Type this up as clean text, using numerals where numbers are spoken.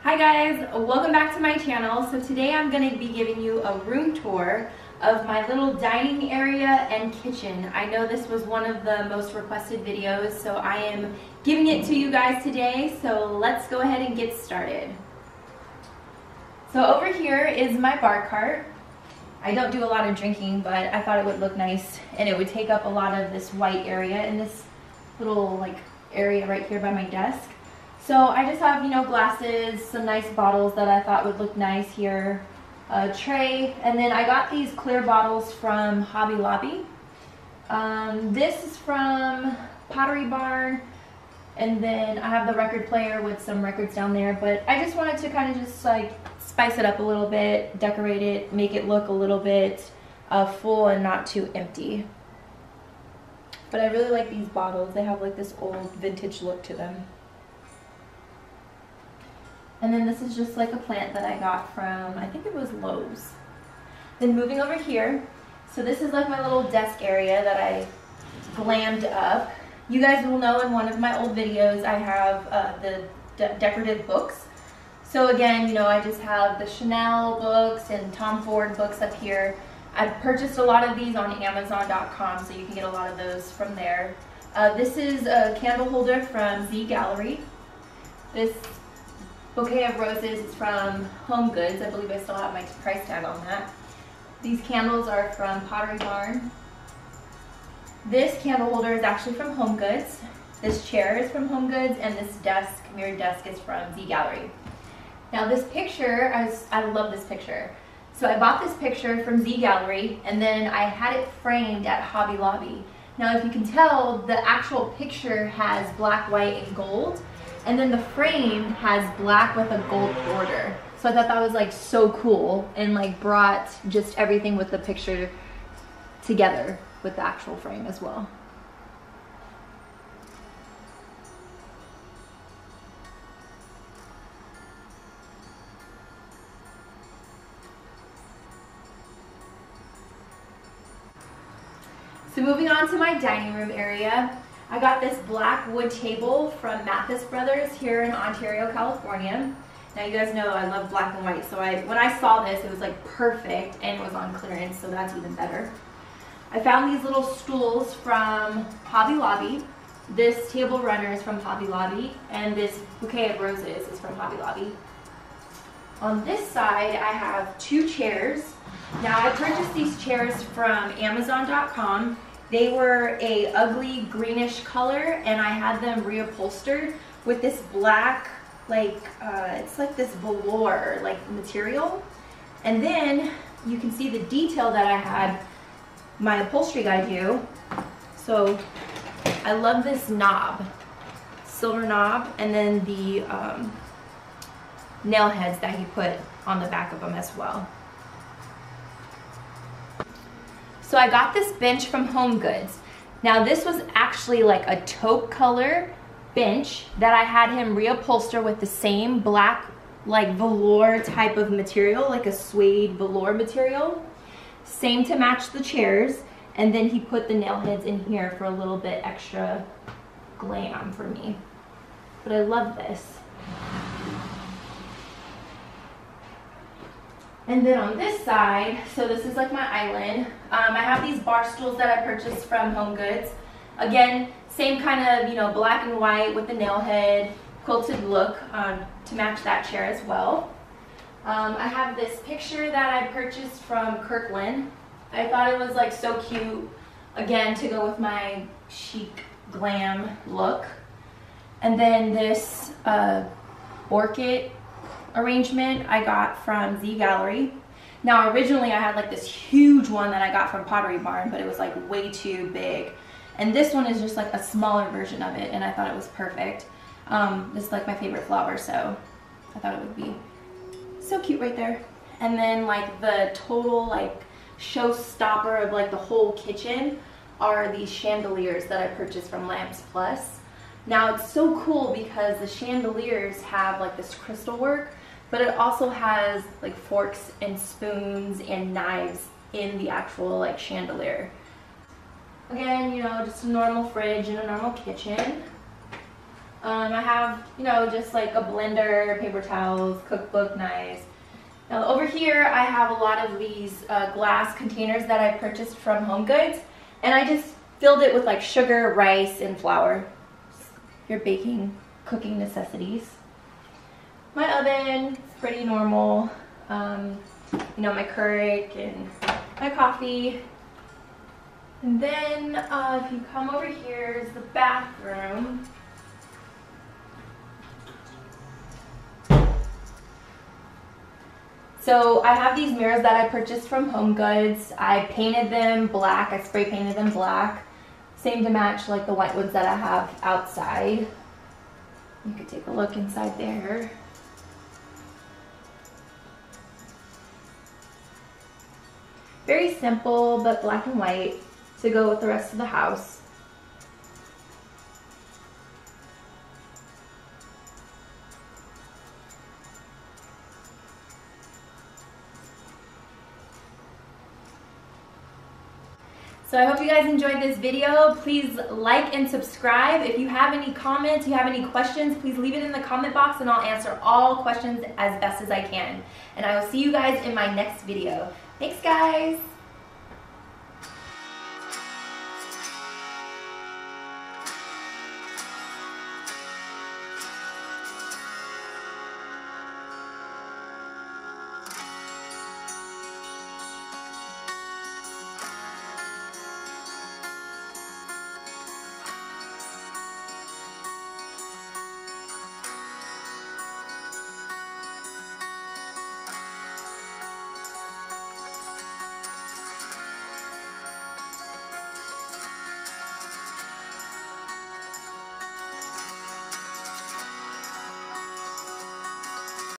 Hi guys, welcome back to my channel. So today I'm going to be giving you a room tour of my little dining area and kitchen. I know this was one of the most requested videos, so I am giving it to you guys today. So let's go ahead and get started. So over here is my bar cart. I don't do a lot of drinking, but I thought it would look nice and it would take up a lot of this white area in this little area right here by my desk. So I just have, glasses, some nice bottles that I thought would look nice here, a tray, and then I got these clear bottles from Hobby Lobby. This is from Pottery Barn, and then I have the record player with some records down there, but I just wanted to kind of just spice it up a little bit, decorate it, make it look a little bit full and not too empty. But I really like these bottles. They have this old vintage look to them. And then this is just a plant that I got from, I think it was Lowe's. Then moving over here, so this is my little desk area that I glammed up. You guys will know in one of my old videos I have the decorative books. So again, I just have the Chanel books and Tom Ford books up here. I've purchased a lot of these on Amazon.com, so you can get a lot of those from there. This is a candle holder from Z Gallery. This bouquet of roses is from Home Goods. I believe I still have my price tag on that. These candles are from Pottery Barn. This candle holder is actually from Home Goods. This chair is from Home Goods, and this desk, mirrored desk, is from Z Gallery. Now this picture, I love this picture. So I bought this picture from Z Gallery, and then I had it framed at Hobby Lobby. Now if you can tell, the actual picture has black, white, and gold. And then the frame has black with a gold border. So I thought that was so cool and brought just everything with the picture together with the actual frame as well. So moving on to my dining room area. I got this black wood table from Mathis Brothers here in Ontario, California. Now you guys know I love black and white, so when I saw this, it was perfect, and it was on clearance, so that's even better. I found these little stools from Hobby Lobby. This table runner is from Hobby Lobby, and this bouquet of roses is from Hobby Lobby. On this side, I have two chairs. Now I purchased these chairs from Amazon.com. They were a ugly greenish color, and I had them reupholstered with this black, it's this velour material. And then you can see the detail that I had my upholstery guy do. So I love this knob, silver knob, and then the nail heads that he put on the back of them as well. So I got this bench from Home Goods. Now this was actually a taupe color bench that I had him reupholster with the same black velour type of material, a suede velour material. Same to match the chairs, and then he put the nail heads in here for a little bit extra glam for me. But I love this. And then on this side, so this is my island. I have these bar stools that I purchased from Home Goods. Again, same kind of, black and white with the nail head, quilted look to match that chair as well. I have this picture that I purchased from Kirkland. I thought it was so cute, again, to go with my chic glam look. And then this Orchid Arrangement I got from Z Gallery. Now originally I had this huge one that I got from Pottery Barn, but it was way too big. And this one is just a smaller version of it, and I thought it was perfect. This is my favorite flower, so I thought it would be so cute right there. And then the total showstopper of the whole kitchen are these chandeliers that I purchased from Lamps Plus. Now it's so cool because the chandeliers have this crystal work, but it also has forks and spoons and knives in the actual chandelier. Again, just a normal fridge and a normal kitchen. I have, you know, just like a blender, paper towels, cookbook, knives. Now over here I have a lot of these glass containers that I purchased from HomeGoods, and I just filled it with like sugar, rice, and flour. Your baking, cooking necessities. My oven is pretty normal. You know, my Keurig and my coffee. And then if you come over here is the bathroom. So I have these mirrors that I purchased from HomeGoods. I painted them black. I spray painted them black. Same to match like the white ones that I have outside. You could take a look inside there. Very simple, but black and white to go with the rest of the house. So I hope you guys enjoyed this video. Please like and subscribe. If you have any comments, you have any questions, please leave it in the comment box and I'll answer all questions as best as I can. And I will see you guys in my next video. Thanks, guys.